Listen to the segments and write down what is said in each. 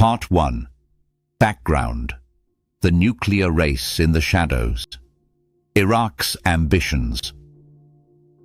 Part 1. Background. The nuclear race in the shadows. Iraq's ambitions.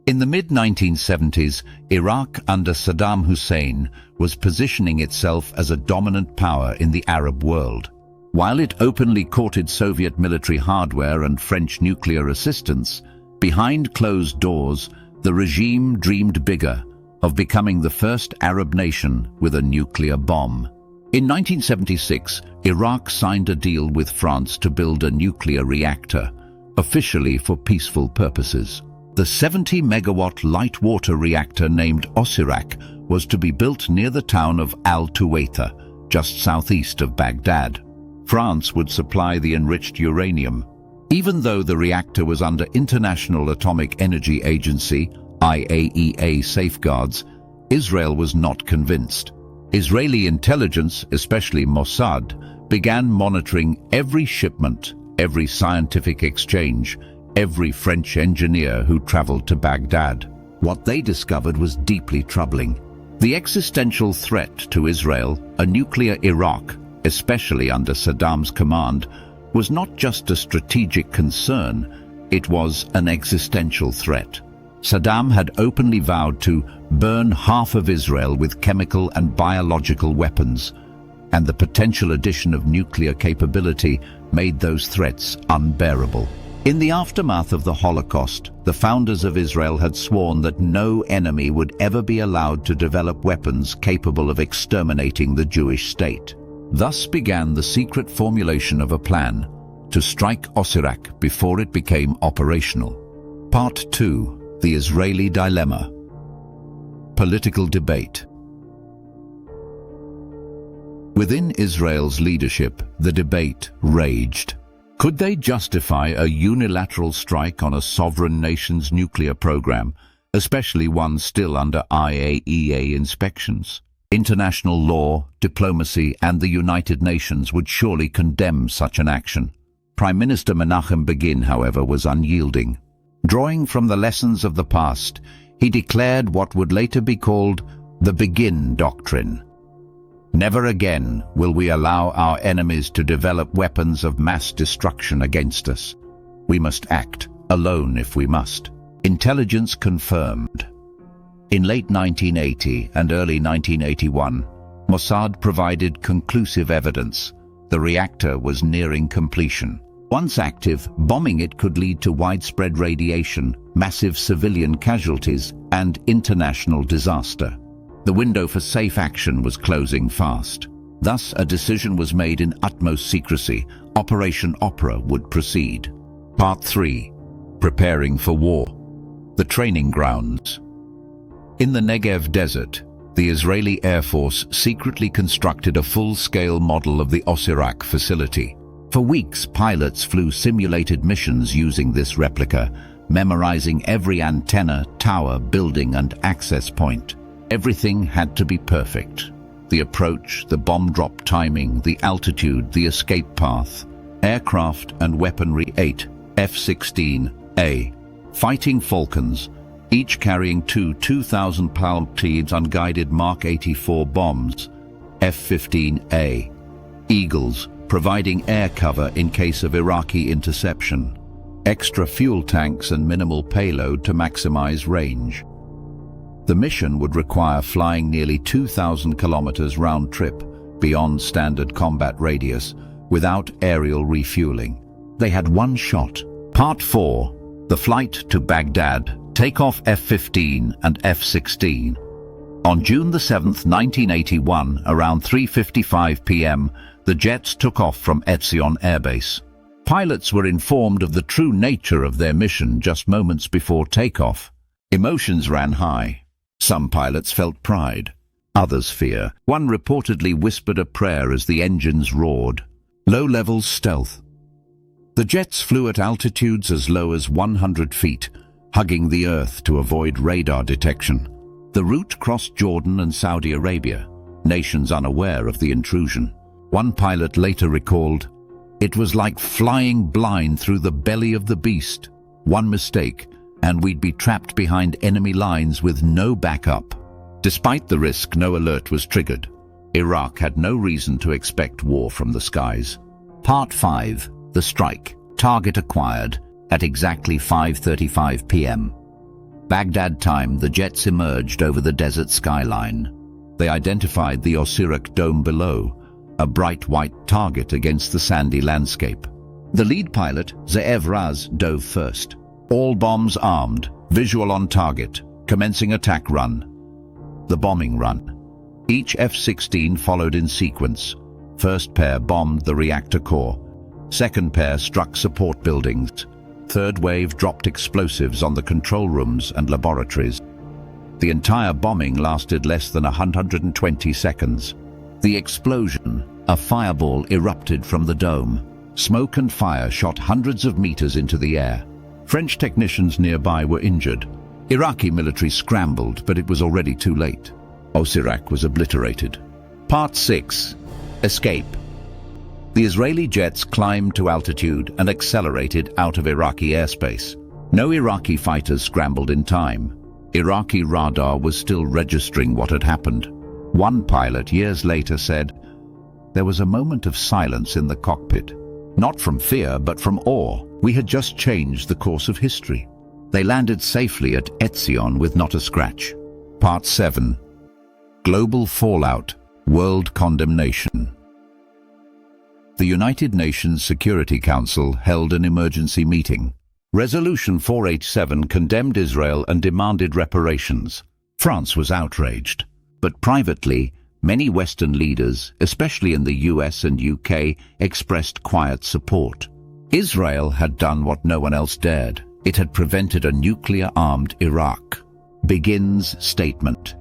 In the mid-1970s, Iraq under Saddam Hussein was positioning itself as a dominant power in the Arab world. While it openly courted Soviet military hardware and French nuclear assistance, behind closed doors, the regime dreamed bigger, of becoming the first Arab nation with a nuclear bomb. In 1976, Iraq signed a deal with France to build a nuclear reactor, officially for peaceful purposes. The 70-megawatt light water reactor named Osirak was to be built near the town of Al-Tuwaitha, just southeast of Baghdad. France would supply the enriched uranium. Even though the reactor was under International Atomic Energy Agency (IAEA) safeguards, Israel was not convinced. Israeli intelligence, especially Mossad, began monitoring every shipment, every scientific exchange, every French engineer who traveled to Baghdad. What they discovered was deeply troubling. The existential threat to Israel, a nuclear Iraq, especially under Saddam's command, was not just a strategic concern, it was an existential threat. Saddam had openly vowed to burn half of Israel with chemical and biological weapons, and the potential addition of nuclear capability made those threats unbearable. In the aftermath of the Holocaust, the founders of Israel had sworn that no enemy would ever be allowed to develop weapons capable of exterminating the Jewish state. Thus began the secret formulation of a plan to strike Osirak before it became operational. Part 2. The Israeli Dilemma. Political debate. Within Israel's leadership, the debate raged. Could they justify a unilateral strike on a sovereign nation's nuclear program, especially one still under IAEA inspections? International law, diplomacy, and the United Nations would surely condemn such an action. Prime Minister Menachem Begin, however, was unyielding. Drawing from the lessons of the past, he declared what would later be called the Begin Doctrine. Never again will we allow our enemies to develop weapons of mass destruction against us. We must act, alone if we must. Intelligence confirmed. In late 1980 and early 1981, Mossad provided conclusive evidence. The reactor was nearing completion. Once active, bombing it could lead to widespread radiation, massive civilian casualties, and international disaster. The window for safe action was closing fast. Thus, a decision was made in utmost secrecy. Operation Opera would proceed. Part 3. Preparing for war. The training grounds. In the Negev desert, the Israeli Air Force secretly constructed a full-scale model of the Osirak facility. For weeks, pilots flew simulated missions using this replica, memorizing every antenna, tower, building, and access point. Everything had to be perfect. The approach, the bomb drop timing, the altitude, the escape path. Aircraft and weaponry 8, F-16A. Fighting Falcons, each carrying two 2,000-pound unguided Mark 84 bombs, F-15A. Eagles, providing air cover in case of Iraqi interception. Extra fuel tanks and minimal payload to maximize range. The mission would require flying nearly 2,000 kilometers round trip beyond standard combat radius without aerial refueling. They had one shot. Part 4. The flight to Baghdad. Takeoff F-15 and F-16. On June 7, 1981, around 3:55 p.m., the jets took off from Etzion Air Base. Pilots were informed of the true nature of their mission just moments before takeoff. Emotions ran high. Some pilots felt pride, others fear. One reportedly whispered a prayer as the engines roared. Low-level stealth. The jets flew at altitudes as low as 100 feet, hugging the earth to avoid radar detection. The route crossed Jordan and Saudi Arabia, nations unaware of the intrusion. One pilot later recalled, "It was like flying blind through the belly of the beast. One mistake, and we'd be trapped behind enemy lines with no backup." Despite the risk, no alert was triggered. Iraq had no reason to expect war from the skies. Part 5. The strike. Target acquired at exactly 5:35 p.m. Baghdad time, the jets emerged over the desert skyline. They identified the Osirak dome below, a bright white target against the sandy landscape. The lead pilot, Ze'ev Raz, dove first. All bombs armed, visual on target, commencing attack run. The bombing run. Each F-16 followed in sequence. First pair bombed the reactor core. Second pair struck support buildings. Third wave dropped explosives on the control rooms and laboratories. The entire bombing lasted less than 120 seconds. The explosion, a fireball, erupted from the dome. Smoke and fire shot hundreds of meters into the air. French technicians nearby were injured. Iraqi military scrambled, but it was already too late. Osirak was obliterated. Part 6. Escape. The Israeli jets climbed to altitude and accelerated out of Iraqi airspace. No Iraqi fighters scrambled in time. Iraqi radar was still registering what had happened. One pilot years later said, "There was a moment of silence in the cockpit. Not from fear, but from awe. We had just changed the course of history." They landed safely at Etzion with not a scratch. Part 7. Global fallout. World condemnation. The United Nations Security Council held an emergency meeting. Resolution 487 condemned Israel and demanded reparations. France was outraged. But privately, many Western leaders, especially in the US and UK, expressed quiet support. Israel had done what no one else dared. It had prevented a nuclear-armed Iraq. Begin's statement.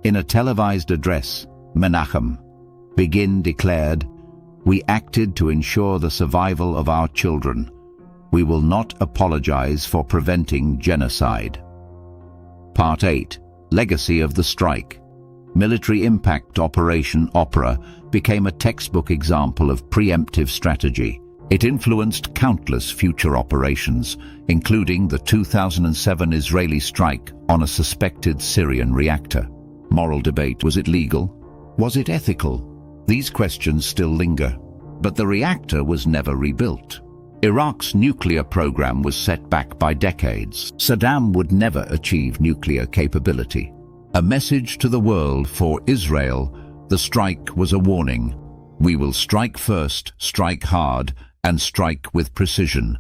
In a televised address, Menachem Begin declared, "We acted to ensure the survival of our children. We will not apologize for preventing genocide." Part 8. Legacy of the strike. Military impact Operation Opera became a textbook example of preemptive strategy. It influenced countless future operations, including the 2007 Israeli strike on a suspected Syrian reactor. Moral debate: was it legal? Was it ethical? These questions still linger. But the reactor was never rebuilt. Iraq's nuclear program was set back by decades. Saddam would never achieve nuclear capability. A message to the world: for Israel, the strike was a warning. We will strike first, strike hard, and strike with precision.